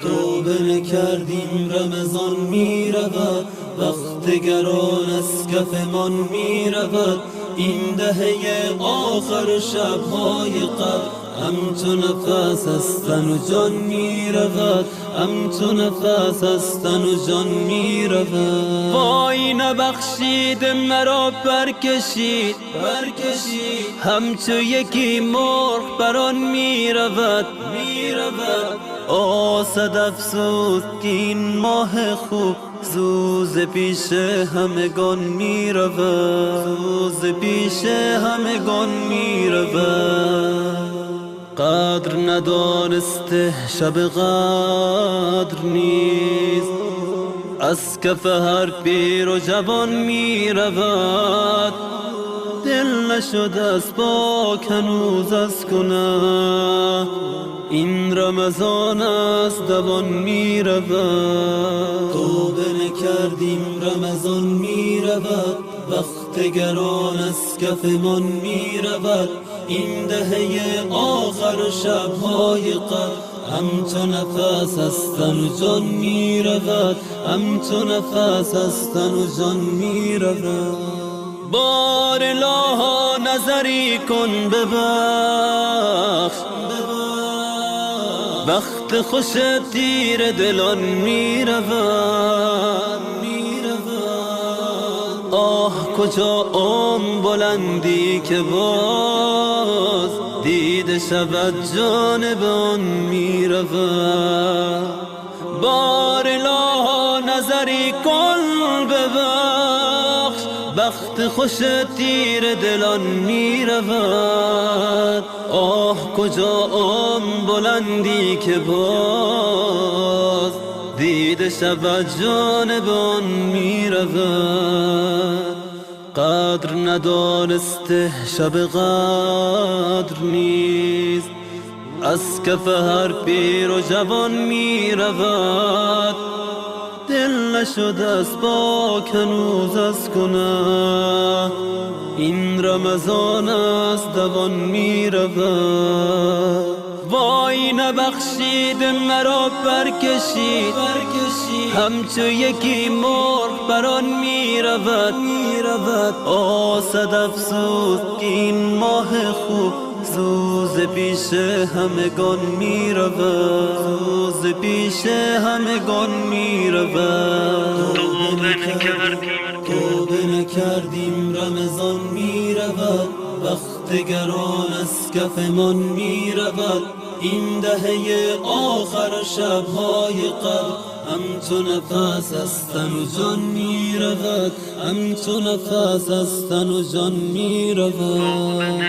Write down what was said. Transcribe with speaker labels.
Speaker 1: توبه نکردیم رمضان می رود، وقت گران از کفمان می رود. این دهه آخر شبهای قبل همچو نفس از تن و جان می رود، همچو نفس از تن و جان می رود. وای نبخشید مرا برکشید همچو یکی مرغ بران می رود. آسد افسوس که این ماه خوب زوز پیش همگان می رود، زوز پیش همگان می رود. قدر ندانسته شب قدر نیست، از کف هر پیر و جوان می رود. دل نشد از پاک هنوز از گناه، این رمضان از دوان می رود. توبه نکردیم رمضان می رود، وقت گران از کفمان می رود. این دهه آخر شبهای قبل همچو نفس از تن و جان می رود، همچو نفس از تن و جان می رود. بار الها نظری کن ببخش، وقت خوش تیر دلان می رود. آه کجا بلندی که باز دیده شود جانب آن می رود. بار الها نظری کن ببخش، وقت خوش تیر دلان می رود. آه کجا بلندی که باز دیده شود جانب آن می رود. قدر ندانسته شب قدر نیست، از کف هر پیر و جوان می رود. دل نشد از پاک هنوز از گناه، این رمضان از دوان می رود. وای نبخشید مرا برکشید همچو یکی مرغ بران می رود. آسد افسوس که این ماه خوب زوز پیش همگان می رود، زوز پیش همگان می رود. توبه نکردیم رمضان می رود، وقت گران از کفمان می رود. این دهه آخر شبهای قبل همچو نفس از تن و جان می رود، همچو نفس از تن و جان می رود.